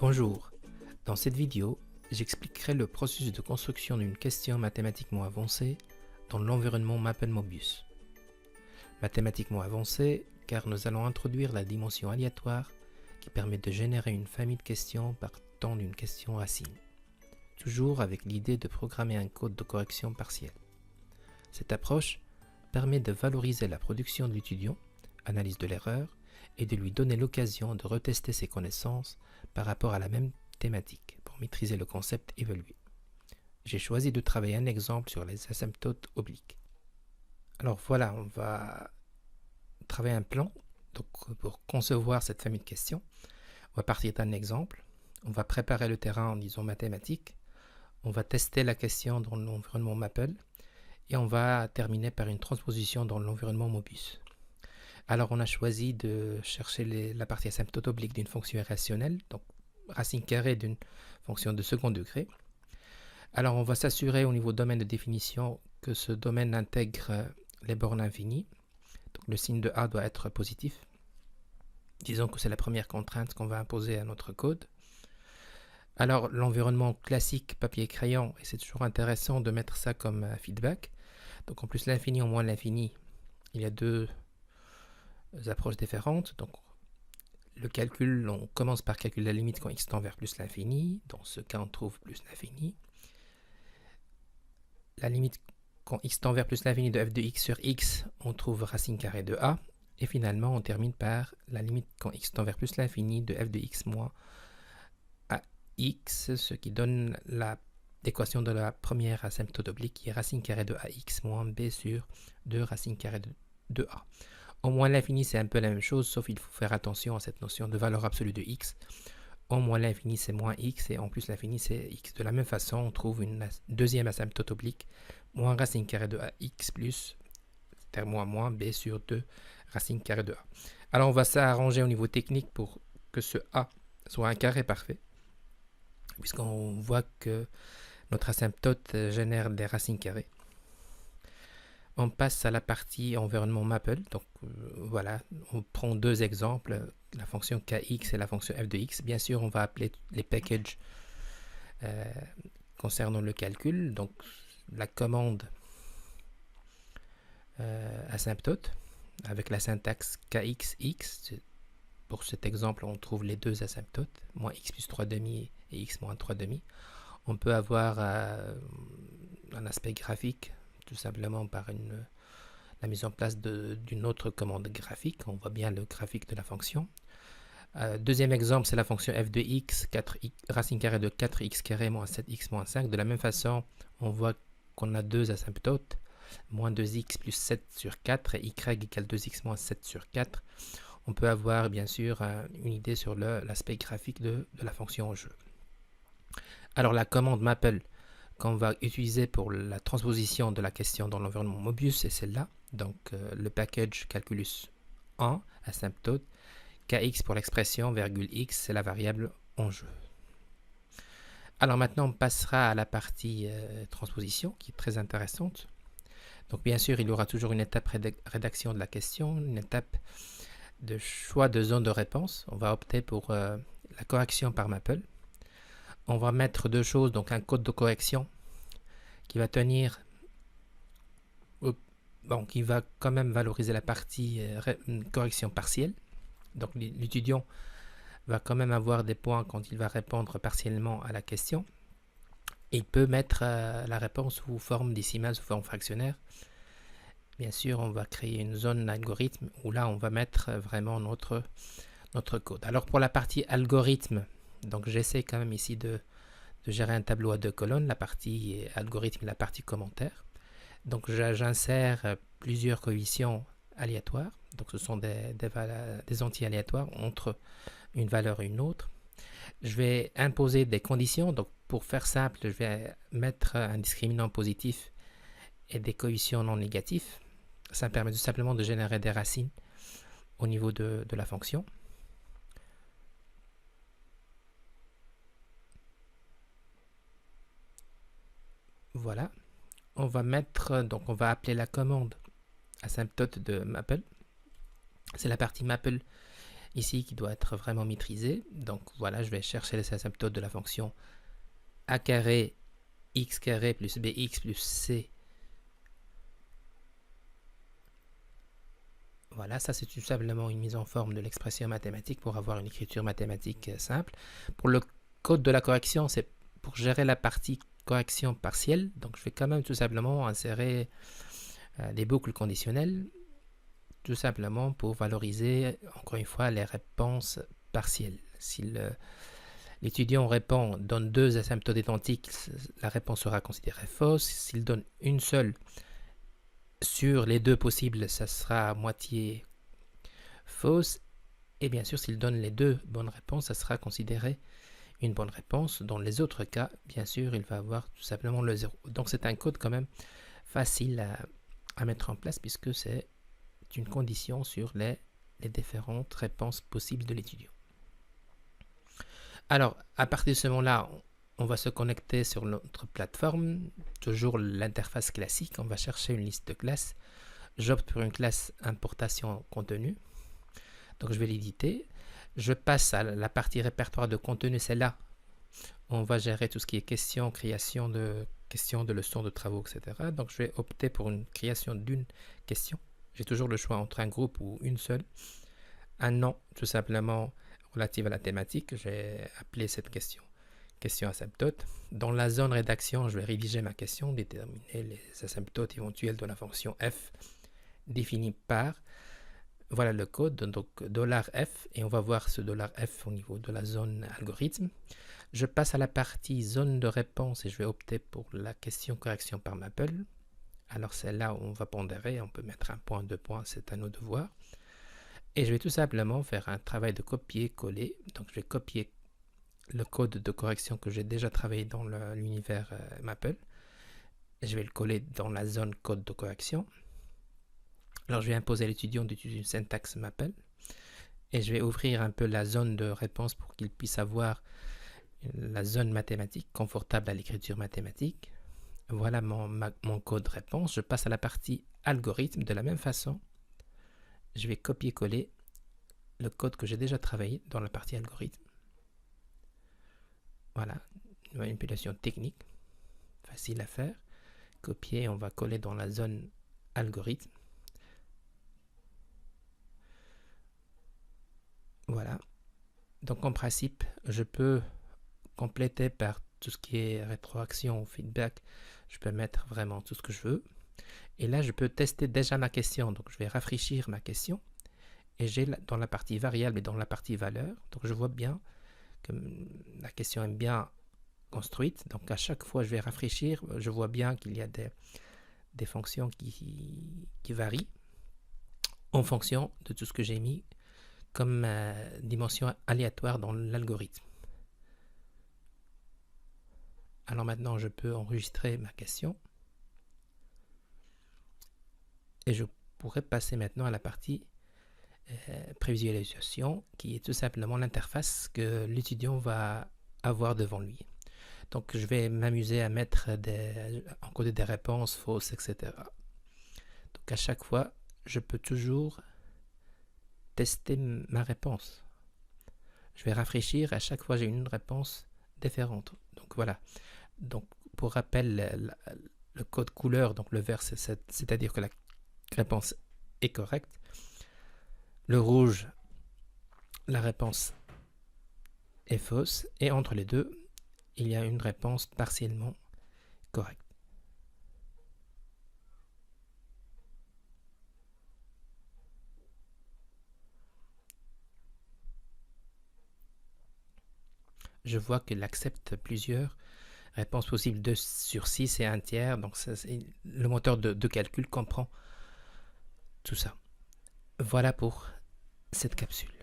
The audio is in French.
Bonjour, dans cette vidéo, j'expliquerai le processus de construction d'une question mathématiquement avancée dans l'environnement Maple-Mobius. Mathématiquement avancée car nous allons introduire la dimension aléatoire qui permet de générer une famille de questions partant d'une question racine, toujours avec l'idée de programmer un code de correction partielle. Cette approche permet de valoriser la production de l'étudiant, analyse de l'erreur, et de lui donner l'occasion de retester ses connaissances par rapport à la même thématique pour maîtriser le concept évalué. J'ai choisi de travailler un exemple sur les asymptotes obliques. Alors voilà, on va travailler un plan donc, pour concevoir cette famille de questions. On va partir d'un exemple, on va préparer le terrain en disant mathématiques, on va tester la question dans l'environnement Maple et on va terminer par une transposition dans l'environnement Mobius. Alors on a choisi de chercher la partie asymptote oblique d'une fonction irrationnelle, donc racine carrée d'une fonction de second degré. Alors on va s'assurer au niveau domaine de définition que ce domaine intègre les bornes infinies. Donc le signe de A doit être positif. Disons que c'est la première contrainte qu'on va imposer à notre code. Alors l'environnement classique papier-crayon, et c'est toujours intéressant de mettre ça comme feedback. Donc en plus l'infini en moins l'infini, il y a deux approches différentes. Donc le calcul, on commence par calculer la limite quand x tend vers plus l'infini. Dans ce cas, on trouve plus l'infini. La limite quand x tend vers plus l'infini de f de x sur x, on trouve racine carrée de a. Et finalement, on termine par la limite quand x tend vers plus l'infini de f de x moins ax, ce qui donne l'équation de la première asymptote oblique qui est racine carrée de ax moins b sur 2 racine carrée de a. Au moins l'infini, c'est un peu la même chose, sauf qu'il faut faire attention à cette notion de valeur absolue de x. Au moins l'infini, c'est moins x, et en plus l'infini, c'est x. De la même façon, on trouve une deuxième asymptote oblique, moins racine carrée de ax plus, c'est-à-dire moins b sur 2 racine carrée de a. Alors on va s'arranger au niveau technique pour que ce a soit un carré parfait, puisqu'on voit que notre asymptote génère des racines carrées. On passe à la partie environnement Maple. Donc voilà, on prend deux exemples, la fonction kx et la fonction f de x. Bien sûr, on va appeler les packages concernant le calcul. Donc la commande asymptote avec la syntaxe kxx. Pour cet exemple, on trouve les deux asymptotes, moins x plus 3 demi et x moins 3 demi. On peut avoir un aspect graphique tout simplement par la mise en place d'une autre commande graphique. On voit bien le graphique de la fonction. Deuxième exemple, c'est la fonction f de x, racine carrée de 4x carré moins 7x moins 5. De la même façon, on voit qu'on a deux asymptotes, moins 2x plus 7 sur 4 et y égale 2x moins 7 sur 4. On peut avoir bien sûr une idée sur l'aspect graphique de la fonction en jeu. Alors la commande Maple qu'on va utiliser pour la transposition de la question dans l'environnement Mobius, c'est celle-là. Donc le package calculus 1, asymptote, kx pour l'expression, virgule x, c'est la variable en jeu. Alors maintenant, on passera à la partie transposition, qui est très intéressante. Donc bien sûr, il y aura toujours une étape rédaction de la question, une étape de choix de zone de réponse. On va opter pour la correction par Maple. On va mettre deux choses, donc un code de correction qui va tenir, qui va quand même valoriser la partie correction partielle. Donc l'étudiant va quand même avoir des points quand il va répondre partiellement à la question. Il peut mettre la réponse sous forme décimale, sous forme fractionnaire. Bien sûr, on va créer une zone algorithme où là, on va mettre vraiment notre code. Alors pour la partie algorithme, donc j'essaie quand même ici de gérer un tableau à deux colonnes, la partie algorithme et la partie commentaire. Donc j'insère plusieurs coefficients aléatoires. Donc ce sont des entiers aléatoires entre une valeur et une autre. Je vais imposer des conditions. Donc pour faire simple, je vais mettre un discriminant positif et des coefficients non négatifs. Ça me permet tout simplement de générer des racines au niveau de la fonction. Voilà. On va mettre, donc on va appeler la commande asymptote de Maple. C'est la partie Maple ici qui doit être vraiment maîtrisé. Donc voilà, je vais chercher les asymptotes de la fonction a carré x carré plus bx plus c. Voilà, ça c'est tout simplement une mise en forme de l'expression mathématique pour avoir une écriture mathématique simple. Pour le code de la correction, c'est pour gérer la partie correction partielle. Donc je vais quand même tout simplement insérer des boucles conditionnelles, tout simplement pour valoriser, encore une fois, les réponses partielles. Si l'étudiant répond, donne deux asymptotes identiques, la réponse sera considérée fausse. S'il donne une seule sur les deux possibles, ça sera à moitié fausse. Et bien sûr, s'il donne les deux bonnes réponses, ça sera considéré une bonne réponse. Dans les autres cas, bien sûr, il va avoir tout simplement le 0. Donc c'est un code quand même facile à mettre en place puisque c'est une condition sur les différentes réponses possibles de l'étudiant. Alors, à partir de ce moment-là, on va se connecter sur notre plateforme, toujours l'interface classique, on va chercher une liste de classes. J'opte pour une classe importation contenu, donc je vais l'éditer. Je passe à la partie répertoire de contenu, c'est là on va gérer tout ce qui est questions, création de questions, de leçons, de travaux, etc. Donc je vais opter pour une création d'une question. J'ai toujours le choix entre un groupe ou une seule. Un nom, tout simplement, relative à la thématique. J'ai appelé cette question asymptote. Dans la zone rédaction, je vais rédiger ma question, déterminer les asymptotes éventuels de la fonction f définie par. Voilà le code, donc $f, et on va voir ce $f au niveau de la zone algorithme. Je passe à la partie zone de réponse et je vais opter pour la question correction par Maple. Alors c'est là où on va pondérer, on peut mettre un point, deux points, c'est à nous de voir. Et je vais tout simplement faire un travail de copier-coller. Donc je vais copier le code de correction que j'ai déjà travaillé dans l'univers Maple. Je vais le coller dans la zone code de correction. Alors je vais imposer à l'étudiant d'utiliser une syntaxe Maple. Et je vais ouvrir un peu la zone de réponse pour qu'il puisse avoir la zone mathématique confortable à l'écriture mathématique. Voilà mon code réponse. Je passe à la partie algorithme de la même façon. Je vais copier-coller le code que j'ai déjà travaillé dans la partie algorithme. Voilà, une manipulation technique, facile à faire. Copier, on va coller dans la zone algorithme. Voilà. Donc en principe, je peux compléter par tout ce qui est rétroaction ou feedback. Je peux mettre vraiment tout ce que je veux. Et là, je peux tester déjà ma question. Donc je vais rafraîchir ma question. Et j'ai dans la partie variable et dans la partie valeur. Donc je vois bien que la question est bien construite. Donc à chaque fois je vais rafraîchir, je vois bien qu'il y a des fonctions qui varient en fonction de tout ce que j'ai mis comme dimension aléatoire dans l'algorithme. Alors maintenant je peux enregistrer ma question et je pourrais passer maintenant à la partie prévisualisation qui est tout simplement l'interface que l'étudiant va avoir devant lui. Donc je vais m'amuser à mettre encoder des réponses fausses, etc. Donc à chaque fois, je peux toujours tester ma réponse. Je vais rafraîchir, à chaque fois j'ai une réponse différente. Donc voilà. Donc pour rappel, le code couleur, donc le vert, c'est-à-dire que la réponse est correcte. Le rouge, la réponse est fausse. Et entre les deux, il y a une réponse partiellement correcte. Je vois qu'il accepte plusieurs réponses possibles, 2 sur 6 et 1 tiers. Donc le moteur de calcul comprend tout ça. Voilà pour cette capsule.